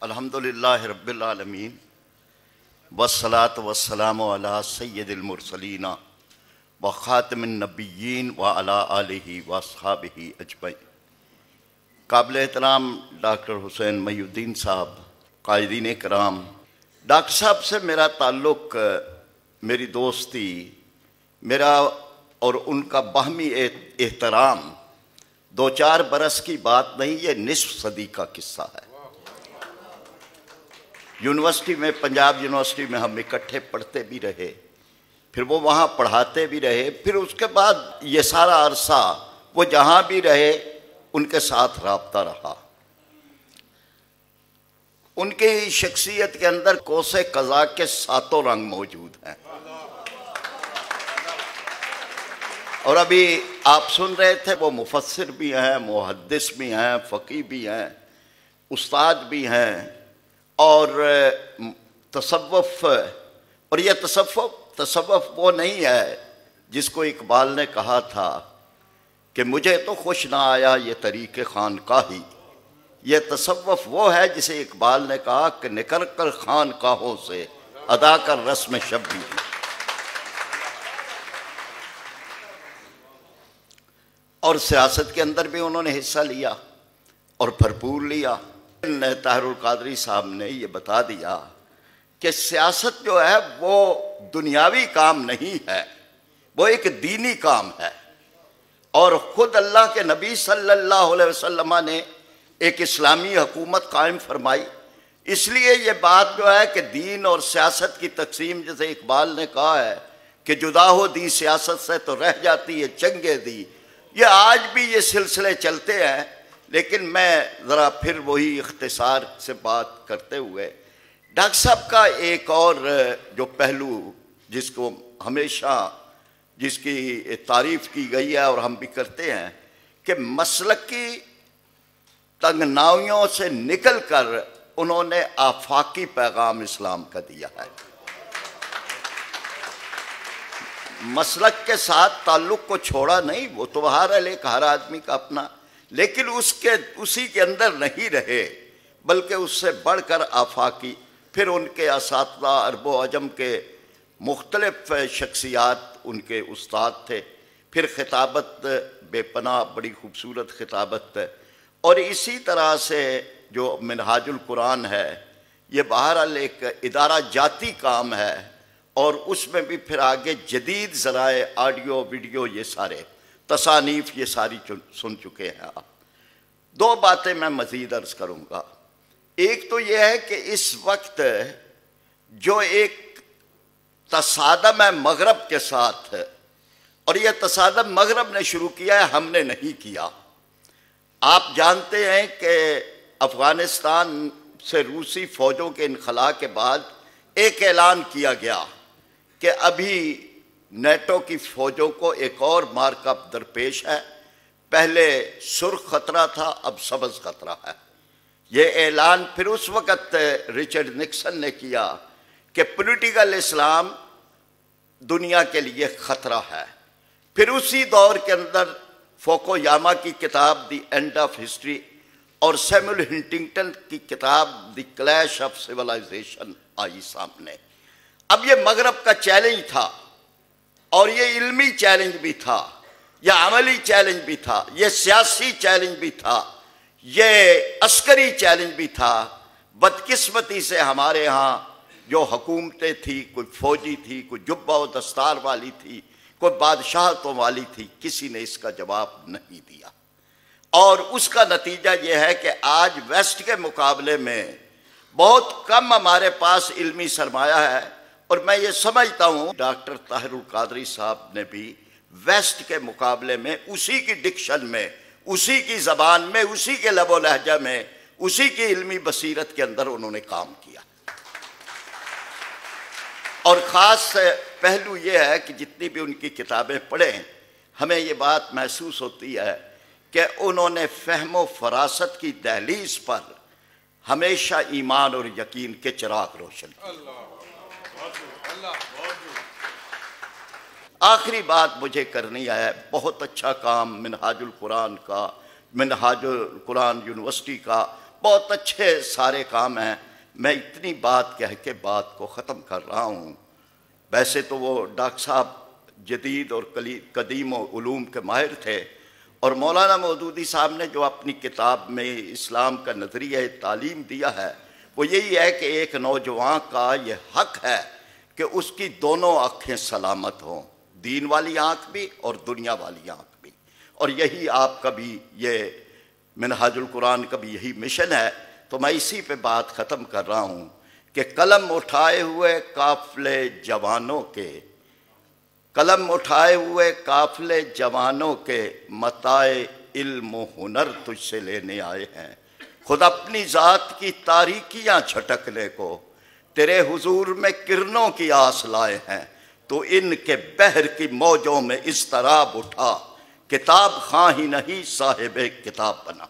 الحمدللہ رب العالمین والصلاة والسلام علی سید المرسلین وخاتم النبیین وعلی آلہ واصحابہ اجمعین۔ قابل احترام ڈاکٹر حسین محی الدین صاحب، قائدین کرام، ڈاکٹر صاحب سے میرا تعلق، میری دوستی، میرا اور ان کا باہمی احترام 2-4 برس کی بات نہیں، یہ نصف صدی کا قصہ ہے۔ یونیورسٹی میں، پنجاب یونیورسٹی میں ہم اکٹھے پڑھتے بھی رہے، پھر وہ وہاں پڑھاتے بھی رہے، پھر اس کے بعد یہ سارا عرصہ وہ جہاں بھی رہے ان کے ساتھ رابطہ رہا۔ ان کی شخصیت کے اندر کوس قضا کے 7 رنگ موجود ہیں، اور ابھی آپ سن رہے تھے وہ مفسر بھی ہیں، محدث بھی ہیں، فقیہ بھی ہیں، استاد بھی ہیں، اور تصوف، اور یہ تصوف وہ نہیں ہے جس کو اقبال نے کہا تھا کہ مجھے تو خوش نہ آیا یہ طریق خانقاہی۔ یہ تصوف وہ ہے جسے اقبال نے کہا کہ نکل کر خانقاہوں سے ادا کر رسم شبیر۔ اور سیاست کے اندر بھی انہوں نے حصہ لیا اور بھرپور لیا۔ طاہر القادری صاحب نے یہ بتا دیا کہ سیاست جو ہے وہ دنیاوی کام نہیں ہے، وہ ایک دینی کام ہے، اور خود اللہ کے نبی صلی اللہ علیہ وسلم نے ایک اسلامی حکومت قائم فرمائی۔ اس لیے یہ بات جو ہے کہ دین اور سیاست کی تقسیم، جیسے اقبال نے کہا ہے کہ جدا ہو دی سیاست سے تو رہ جاتی ہے چنگے دی، یہ آج بھی یہ سلسلے چلتے ہیں۔ لیکن میں ذرا پھر وہی اختصار سے بات کرتے ہوئے، ڈاکٹر صاحب کا ایک اور جو پہلو جس کو ہمیشہ جس کی تعریف کی گئی ہے اور ہم بھی کرتے ہیں کہ مسلکی تنگنائیوں سے نکل کر انہوں نے آفاقی پیغام اسلام کا دیا ہے۔ مسلک کے ساتھ تعلق کو چھوڑا نہیں، وہ تو ہر آدمی کا اپنا، لیکن اسی کے اندر نہیں رہے، بلکہ اس سے بڑھ کر آفاقی۔ پھر ان کے اساتذہ عرب و عجم کے مختلف شخصیات ان کے استاد تھے، پھر خطابت بے پناہ، بڑی خوبصورت خطابت، اور اسی طرح سے جو منہاج القرآن ہے یہ بہرحال ایک ادارہ جاتی کام ہے، اور اس میں بھی پھر آگے جدید ذرائع آڈیو ویڈیو یہ سارے تصانیف یہ ساری سن چکے ہیں آپ۔ 2 باتیں میں مزید عرض کروں گا۔ ایک تو یہ ہے کہ اس وقت جو ایک تصادم ہے مغرب کے ساتھ، اور یہ تصادم مغرب نے شروع کیا ہے، ہم نے نہیں کیا۔ آپ جانتے ہیں کہ افغانستان سے روسی فوجوں کے انخلاء کے بعد ایک اعلان کیا گیا کہ ابھی نیٹو کی فوجوں کو ایک اور مارکا درپیش ہے، پہلے سرخ خطرہ تھا، اب سبز خطرہ ہے۔ یہ اعلان پھر اس وقت رچرڈ نکسن نے کیا کہ پولیٹیکل اسلام دنیا کے لیے خطرہ ہے۔ پھر اسی دور کے اندر فوکویاما کی کتاب دی اینڈ آف ہسٹری اور سیموئل ہنٹنگٹن کی کتاب دی کلیش آف سیولائزیشن آئی سامنے۔ اب یہ مغرب کا چیلنج تھا، اور یہ علمی چیلنج بھی تھا، یہ عملی چیلنج بھی تھا، یہ سیاسی چیلنج بھی تھا، یہ عسکری چیلنج بھی تھا۔ بدقسمتی سے ہمارے ہاں جو حکومتیں تھیں، کوئی فوجی تھی، کوئی جبہ و دستار والی تھی، کوئی بادشاہتوں والی تھی، کسی نے اس کا جواب نہیں دیا، اور اس کا نتیجہ یہ ہے کہ آج ویسٹ کے مقابلے میں بہت کم ہمارے پاس علمی سرمایہ ہے، اور میں یہ سمجھتا ہوں ڈاکٹر طاہر القادری صاحب نے بھی ویسٹ کے مقابلے میں اسی کی ڈکشن میں، اسی کی زبان میں، اسی کے لب و لہجہ میں، اسی کی علمی بصیرت کے اندر انہوں نے کام کیا۔ اور خاص پہلو یہ ہے کہ جتنی بھی ان کی کتابیں پڑھیں، ہمیں یہ بات محسوس ہوتی ہے کہ انہوں نے فہم و فراست کی دہلیز پر ہمیشہ ایمان اور یقین کے چراغ روشن کیے۔ آخری بات مجھے کرنی ہے، بہت اچھا کام منہاج القرآن کا، منہاج القرآن یونیورسٹی کا بہت اچھے سارے کام ہیں. میں اتنی بات کہہ کے بات کو ختم کر رہا ہوں. ویسے تو وہ ڈاکٹر صاحب جدید اور قدیم و علوم کے ماہر تھے، اور مولانا مودودی صاحب نے جو اپنی کتاب میں اسلام کا نظریہ تعلیم دیا ہے وہ یہی ہے کہ ایک نوجوان کا یہ حق ہے کہ اس کی دونوں آنکھیں سلامت ہوں، دین والی آنکھ بھی اور دنیا والی آنکھ بھی. اور یہی آپ کا بھی یہ منہاج القرآن کا بھی یہی مشن ہے. تو میں اسی پہ بات ختم کر رہا ہوں کہ قلم اٹھائے ہوئے قافلے جوانوں کے، قلم اٹھائے ہوئے قافلے جوانوں کے متاع علم و ہنر تجھ سے لینے آئے ہیں. خود اپنی ذات کی تاریکیاں چھٹکنے کو تیرے حضور میں کرنوں کی آس لائے ہیں. تو ان کے بحر کی موجوں میں اضطراب اٹھا، کتاب خواہ ہی نہیں صاحب کتاب بنا.